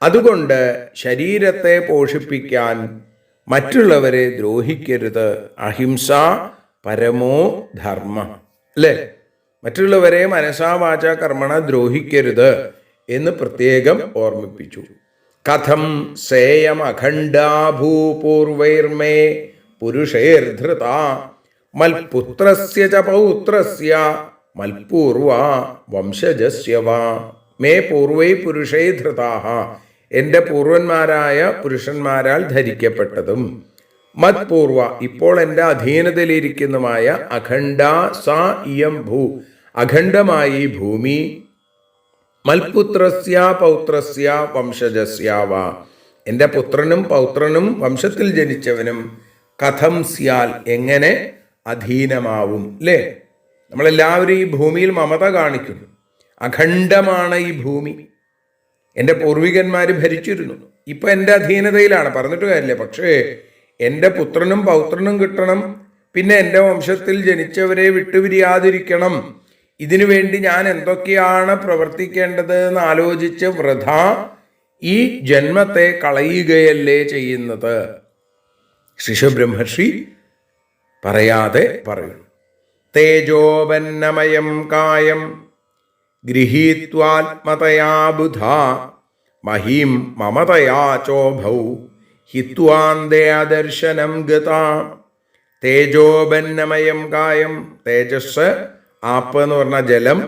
അതുകൊണ്ട് ശരീരത്തെ പോഷിപ്പിക്കാൻ മറ്റുള്ളവരെ ദ്രോഹിക്കരുത്. അഹിംസ പരമോ ധർമ്മ, അല്ലേ? മറ്റുള്ളവരെ മനസാ വാച കർമ്മണ ദ്രോഹിക്കരുത് എന്ന് പ്രത്യേകം ഓർമ്മിപ്പിച്ചു. കഥം സേയം അഖണ്ഡാഭൂപൂർവൈർമേ പുരുഷേർധൃത മൽപുത്രസ്യ ച പൗത്രസ്യ മൽപൂർവ വംശജസ്യ വാ. മേ പൂർവൈ പുരുഷൈ ധൃതാഹ, എൻ്റെ പൂർവന്മാരായ പുരുഷന്മാരാൽ ധരിക്കപ്പെട്ടതും, മത്പൂർവ, ഇപ്പോൾ എൻ്റെ അധീനതയിലിരിക്കുന്നതുമായ, അഖണ്ഡ സ ഇയം ഭൂ, അഖണ്ഡമായി ഭൂമി, മൽപുത്രസ്യ പൗത്രസ്യ വംശജസ്യ വാ, എൻ്റെ പുത്രനും പൗത്രനും വംശത്തിൽ ജനിച്ചവനും കഥം സ്യാൽ, എങ്ങനെ അധീനമാവും, അല്ലേ? നമ്മളെല്ലാവരും ഈ ഭൂമിയിൽ മമത കാണിക്കുന്നു. അഖണ്ഡമാണ് ഈ ഭൂമി. എൻ്റെ പൂർവികന്മാർ ഭരിച്ചിരുന്നു, ഇപ്പം എൻ്റെ അധീനതയിലാണ്, പറഞ്ഞിട്ട് കാര്യമില്ല. പക്ഷേ എൻ്റെ പുത്രനും പൗത്രനും കിട്ടണം, പിന്നെ എൻ്റെ വംശത്തിൽ ജനിച്ചവരെ വിട്ടുപിരിയാതിരിക്കണം. ഇതിനു വേണ്ടി ഞാൻ എന്തൊക്കെയാണ് പ്രവർത്തിക്കേണ്ടത് എന്ന് ആലോചിച്ച് വൃഥ ഈ ജന്മത്തെ കളയുകയല്ലേ ചെയ്യുന്നത്? ശിശുബ്രഹ്മർഷി പറയാതെ പറയുന്നു. തേജോപന്നമയം കായം ഗൃഹീത്വാത്മതയാ ബുധാ മഹീം മമതയാ ചോഭൗ ഹിത്വാന്തേ അദർശനം ഗതാ. തേജോപന്നമയം കായം, തേജസ് ആപ്പ് എന്ന് പറഞ്ഞാൽ ജലം,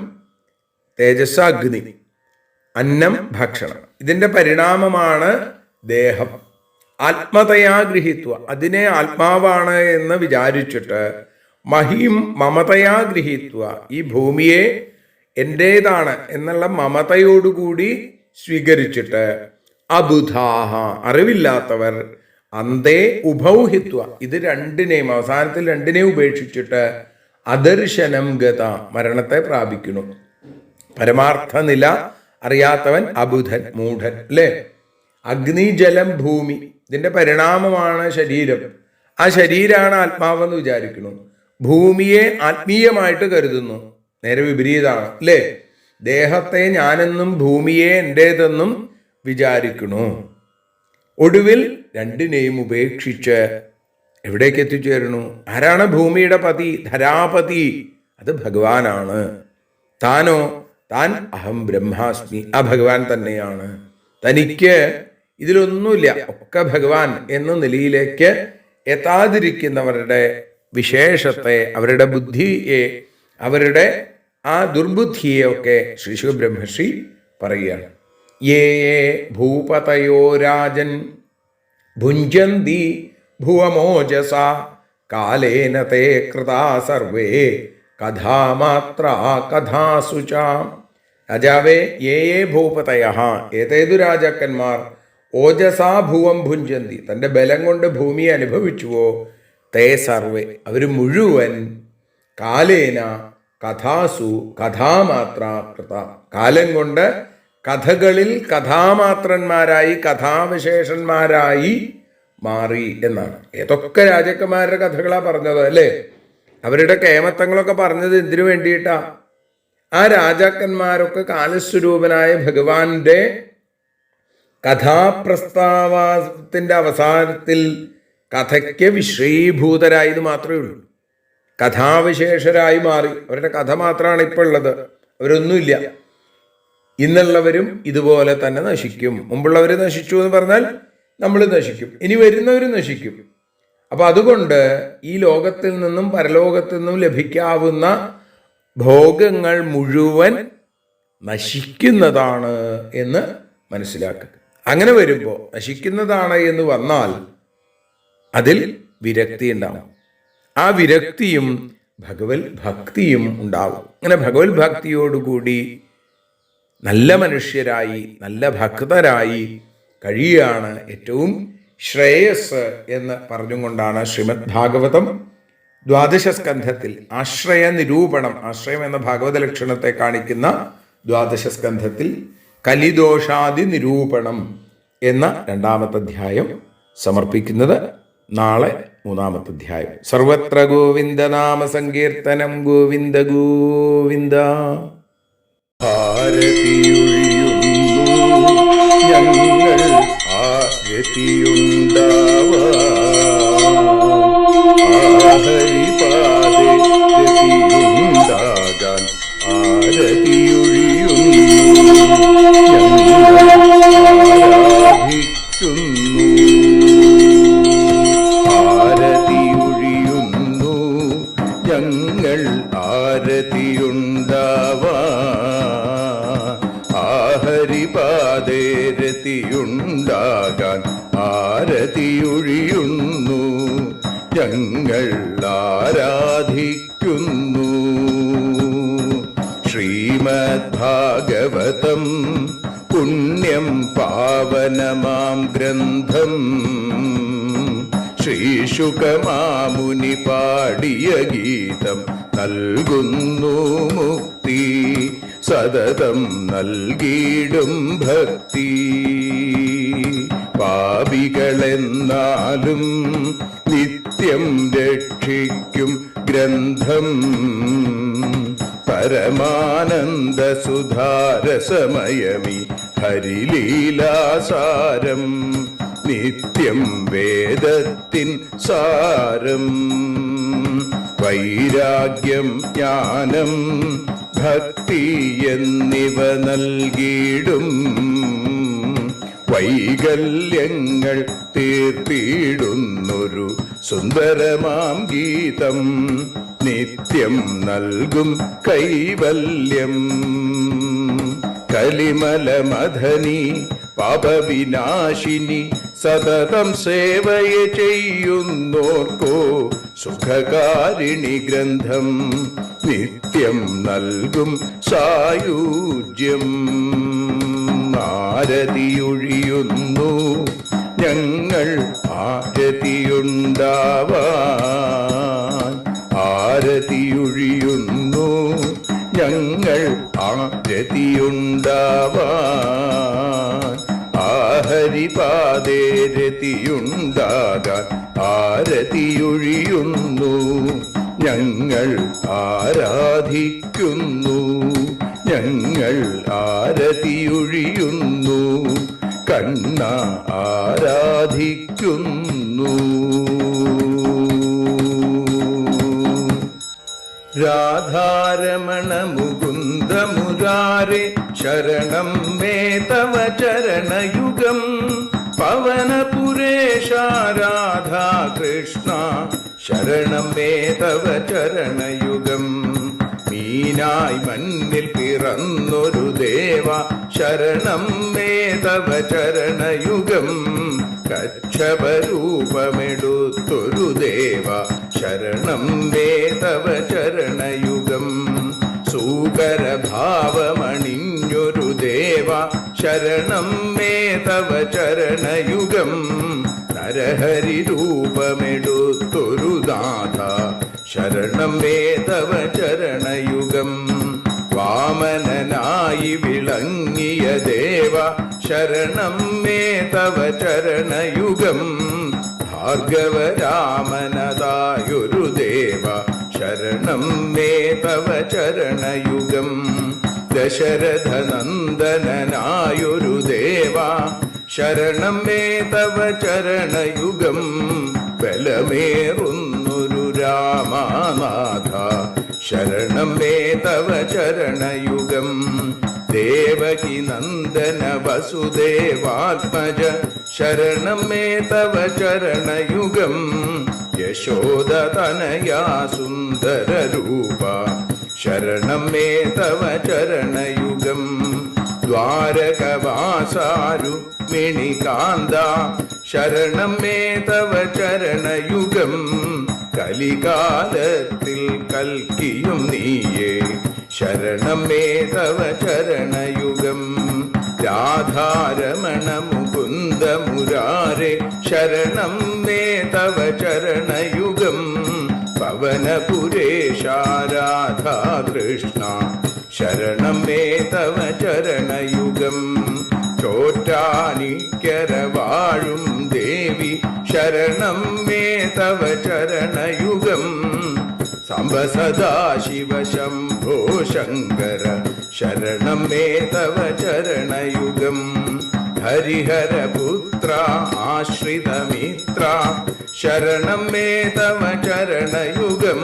തേജസ് അഗ്നി, അന്നം ഭക്ഷണം, ഇതിൻ്റെ പരിണാമമാണ് ദേഹം. ആത്മതയാ ഗൃഹീത്വ, അതിനെ ആത്മാവാണ് എന്ന് വിചാരിച്ചിട്ട്, മഹീം മമതയാ ഗൃഹീത്വ, ഈ ഭൂമിയെ എൻ്റേതാണ് എന്നുള്ള മമതയോടുകൂടി സ്വീകരിച്ചിട്ട്, അബുധാഹ അറിവില്ലാത്തവർ, അന്തേ ഉഭൗഹിത്വ ഇത് രണ്ടിനെയും അവസാനത്തിൽ രണ്ടിനെയും ഉപേക്ഷിച്ചിട്ട്, അദർശനം ഗത മരണത്തെ പ്രാപിക്കുന്നു. പരമാർത്ഥ നില അറിയാത്തവൻ അബുധൻ, മൂഢൻ അല്ലേ? അഗ്നി ജലം ഭൂമി ഇതിൻ്റെ പരിണാമമാണ് ശരീരം. ആ ശരീരമാണ് ആത്മാവെന്ന് വിചാരിക്കുന്നു. ഭൂമിയെ ആത്മീയമായിട്ട് കരുതുന്നു. നേരെ വിപരീതമാണ് അല്ലേ? ദേഹത്തെ ഞാനെന്നും ഭൂമിയെ എൻ്റേതെന്നും വിചാരിക്കുന്നു. ഒടുവിൽ രണ്ടിനെയും ഉപേക്ഷിച്ച് എവിടേക്ക് എത്തിച്ചേരുന്നു? ആരാണ് ഭൂമിയുടെ പതി? ധരാപതി, അത് ഭഗവാനാണ്. താനോ? താൻ അഹം ബ്രഹ്മാസ്മി, ആ ഭഗവാൻ തന്നെയാണ്. തനിക്ക് ഇതിലൊന്നുമില്ല, ഒക്കെ ഭഗവാൻ എന്ന നിലയിലേക്ക് എത്താതിരിക്കുന്നവരുടെ വിശേഷത്തെ, അവരുടെ ബുദ്ധിയെ, അവരുടെ ആ ദുർബുദ്ധിയെ ഒക്കെ ശ്രീ ശുകബ്രഹ്മർഷി പറയുകയാണ്. യേ ഭൂപതയോ രാജൻ ഭുഞ്ജന്തി ഭുവമോജസ കാലേന തേ കൃതാ സർവേ കഥാമാത്ര കഥാസുച. രാജാവേ, യേ ഭൂപതയ, ഏതേതു രാജാക്കന്മാർ ഓജസാ ഭുവം ഭുഞ്ജന്തി തൻ്റെ ബലം കൊണ്ട് ഭൂമിയെ അനുഭവിച്ചുവോ, തേ സർവേ അവർ മുഴുവൻ, കാലേന കഥാസു കഥാമാത്ര കൃത കാലം കൊണ്ട് കഥകളിൽ കഥാമാത്രന്മാരായി കഥാവിശേഷന്മാരായി മാറി എന്നാണ്. ഏതൊക്കെ രാജാക്കന്മാരുടെ കഥകളാണ് പറഞ്ഞത് അല്ലേ? അവരുടെ കേമത്തങ്ങളൊക്കെ പറഞ്ഞത് എന്തിനു വേണ്ടിയിട്ടാ? ആ രാജാക്കന്മാരൊക്കെ കാലസ്വരൂപനായ ഭഗവാന്റെ കഥാപ്രസ്താവത്തിന്റെ അവസാനത്തിൽ കഥയ്ക്ക് വിശ്രീഭൂതരായത് മാത്രമേ ഉള്ളൂ. കഥാവിശേഷരായി മാറി. അവരുടെ കഥ മാത്രമാണ് ഇപ്പോൾ ഉള്ളത്, അവരൊന്നുമില്ല. ഇന്നുള്ളവരും ഇതുപോലെ തന്നെ നശിക്കും. മുമ്പുള്ളവർ നശിച്ചു എന്ന് പറഞ്ഞാൽ നമ്മൾ നശിക്കും, ഇനി വരുന്നവരും നശിക്കും. അപ്പൊ അതുകൊണ്ട് ഈ ലോകത്തിൽ നിന്നും പരലോകത്തിൽ നിന്നും ലഭിക്കാവുന്ന ഭോഗങ്ങൾ മുഴുവൻ നശിക്കുന്നതാണ് എന്ന് മനസ്സിലാക്കുക. അങ്ങനെ വരുമ്പോൾ നശിക്കുന്നതാണ് എന്ന് വന്നാൽ അതിൽ വിരക്തി ഉണ്ടാവും. ആ വിരക്തിയും ഭഗവത് ഭക്തിയും ഉണ്ടാവും. അങ്ങനെ ഭഗവത് ഭക്തിയോടുകൂടി നല്ല മനുഷ്യരായി നല്ല ഭക്തരായി കഴിയുകയാണ് ഏറ്റവും ശ്രേയസ് എന്ന് പറഞ്ഞുകൊണ്ടാണ് ശ്രീമദ് ഭാഗവതം ദ്വാദശ സ്കന്ധത്തിൽ ആശ്രയ നിരൂപണം, ആശ്രയം എന്ന ഭാഗവത ലക്ഷണത്തെ കാണിക്കുന്ന ദ്വാദശ സ്കന്ധത്തിൽ കലിദോഷാദി നിരൂപണം എന്ന 2ാമത്തെ അധ്യായം സമർപ്പിക്കുന്നത്. നാളെ 3ാമത്തെ അധ്യായം. സർവത്ര ഗോവിന്ദനാമ സങ്കീർത്തനം. ഗോവിന്ദ ഗോവിന്ദ. ഞങ്ങൾ ഹരിപാദേ രതിയുണ്ടാകാൻ ആരതിയൊഴിയുന്നു ഞങ്ങൾ ആരതിയുണ്ടാവാൻ ഹരിപാദേ രതിയുണ്ടാകാൻ ആരതിയൊഴിയുന്നു ഞങ്ങൾ ആരാധിക്കുന്നു. ശ്രീമദ് ഭാഗവതം പുണ്യം പാവനമാം ഗ്രന്ഥം ശ്രീശുകമാമുനി പാടിയ ഗീതം നൽകുന്നു മുക്തി സതതം നൽകിയിടും ഭക്തി. പാപികളെന്നാലും നിത്യം രക്ഷിക്കും ഗ്രന്ഥം പരമാനന്ദ സുധാരസമയമി ഹരിലീലാസാരം നിത്യം വേദത്തിൻ സാരം വൈരാഗ്യം ജ്ഞാനം ഭക്തി എന്നിവ നൽകിയിടും വൈകല്യങ്ങൾ തീർത്തിടുന്നൊരു സുന്ദരമാം ഗീതം നിത്യം നൽകും കൈവല്യം കലിമലമഥനി പാപവിനാശിനി സതതം സേവയെ ചെയ്യുന്നോർക്കോ സുഖകാരിണി ഗ്രന്ഥം നിത്യം നൽകും സായുജ്യം ആരതിയൊഴിയുന്നു ഞങ്ങൾ ആരതിയുണ്ടാവാൻ ആരതിയൊഴിയുന്നു ഞങ്ങൾ ആരതിയുണ്ടാവാൻ ആഹരിപാദേ രതിയുണ്ടാകാൻ ആരതിയൊഴിയുന്നു ഞങ്ങൾ ആരാധിക്കുന്നു ഞങ്ങൾ ആരതിയൊഴിയുന്നു കണ്ണ ആരാധിക്കുന്നു രാധാരമണ മുകുന്ദ മുരാരെ ശരണം മേ തവ ചരണയുഗം പവനപുരേശ രാധാ കൃഷ്ണ ശരണം മേ തവ ചരണയുഗം മീനായി മണ്ണിൽ പിറന്നൊരു ദേവ ശരണം മേ തവ ചരണയുഗം കച്ഛപരൂപമെടുത്തൊരു ദേവ ശരണം മേ തവ ചരണയുഗം സൂകരഭാവമണിഞ്ഞൊരു ദേവ ശരണം മേ തവ ചരണയുഗം നരഹരി രൂപമെടുത്തൊരു നാഥ ശരണം മേ തവ ചരണയുഗം വാമനനായി വിളങ്ങിയ ദേവ ശരണം മേ തവ ചരണയുഗം ഭാർഗവരാമനതായൊരു ദേവ ശരണം മേ തവ ചരണയുഗം ദശരഥനന്ദനായൊരു ദേവ ശരണം മേ തവ ചരണയുഗം ബലമേറുന്നൊരു രാമനാഥ ശരണം മേ തവ ചരണയുഗം ദേവകി നന്ദന വസുദേവാത്മജ ശരണം മേ തവ ചരണയുഗം യശോദതനയാ സുന്ദര രൂപ ശരണം മേ തവ ചരണയുഗം ദ്വാരകവാസാരുക്മിണികാന്ത ശരണം മേ തവ ചരണയുഗം കലികാലത്തിൽ കൽക്കിയും നീയേ ശരണം മേ തവ ചരണയുഗം രാധാരമണ മുകുന്ദ മുരാരെ ശരണം മേ തവ ചരണയുഗം പവനപുരേശ രാധാ കൃഷ്ണ ശരണം മേ തവ ചരണയുഗം ചോറ്റാനിക്കര വാഴും ദേവി ശരണം മേ തവ ചരണയുഗം സാംബ സദാശിവ ശംഭോ ശങ്കര ശരണം മേ തവ ചരണയുഗം ഹരിഹരപുത്ര ആശ്രിതമിത്ര ശരണം മേ തവ ചരണയുഗം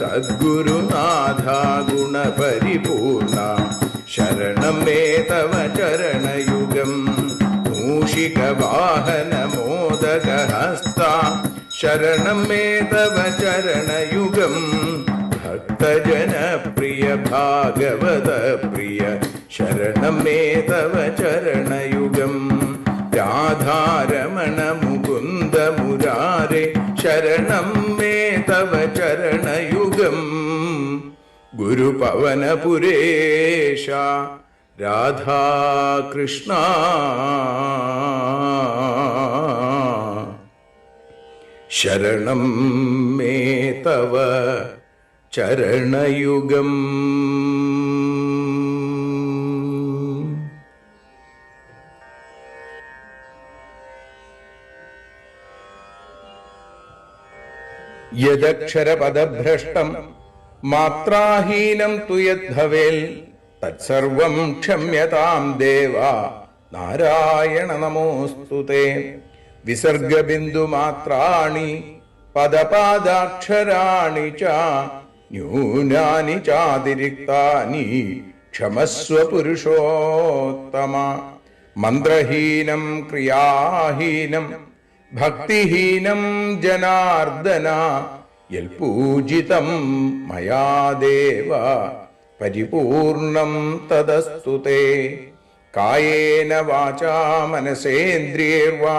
സദ്ഗുരുനാഥ ഗുണപരിപൂർണ ശരണം മേ തവ ചരണയുഗം മൂഷികവാഹന മോദകഹസ്ത ശരണം മേ തവ ചരണയുഗം ഭക്തജനപ്രിയ ഭാഗവത പ്രിയ ശരണം മേ തവ ചരണയുഗം രാധാരമണ മുകുന്ദ മുരാരെ ശരണം മേ തവ ചരണയുഗം ഗുരുപവനപുരേശ രാധാകൃഷ്ണ ശരണം മേ തവ ചരണയുഗം യദക്ഷരപദഭ്രഷ്ടം മാത്രാഹീനം തു യദ്ഭവേൽ തത്സർവം ക്ഷമ്യതാം ദേവ നാരായണ നമോസ്തുതേ. വിസർഗബിന്ദുമാത്രാണി പദപാദാക്ഷരാണി ച ന്യൂനാനി ചാതിരിക്താനി ക്ഷമസ്വ പുരുഷോത്തമ. മന്ത്രഹീനം ക്രിയാഹീനം ഭക്തിഹീനം ജനാർദ്ദന യൽപൂജിതം മയാ ദേവ പരിപൂർണം തദസ്തു തേ. കായേന വാചാ മനസേന്ദ്രിയേർവാ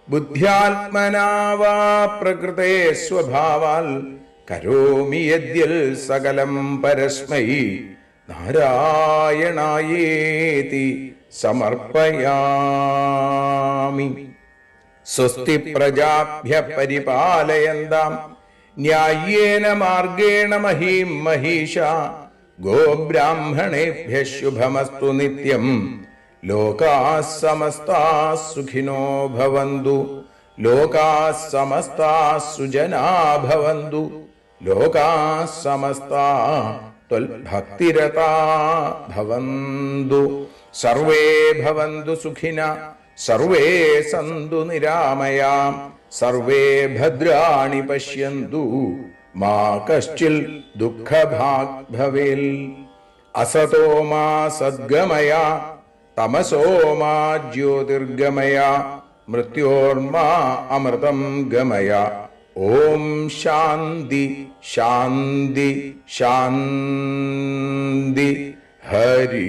ബുദ്ധ്യാത്മനാ വാ പ്രകൃതേ സ്വഭാവാൽ കരോമി യദ്യൽ സകലം പരസ്മൈ നാരായണായേതി സമർപ്പയാമി. സ്വസ്തി പ്രജാഭ്യ പരിപാലയന്താം ന്യായേന മാർഗേണ മഹീം മഹീഷ. ഗോബ്രാഹ്മണേഭ്യ ശുഭമസ്തു നിത്യം. ലോകാഃ സമസ്താഃ സുഖിനോ ഭവന്തു. ലോകാഃ സമസ്താഃ സുജനാ ഭവന്തു. ലോകാഃ സമസ്താഃ ത്വൽഭക്തിരതാ ഭവന്തു. സർവേ ഭവന്തു സുഖിനഃ സർവേ സന്തു നിരാമയാം. സർവേ ഭദ്രാണി പശ്യന്തു മാ കശ്ചിൽ ദുഃഖഭാഗ് ഭവേൽ. അസതോ മാ സദ്ഗമയ തമസോ മാ ജ്യോതിർഗമയ മൃത്യോർമാ അമൃതം ഗമയ. ഓം ശാന്തി ശാന്തി ശാന്തി. ഹരി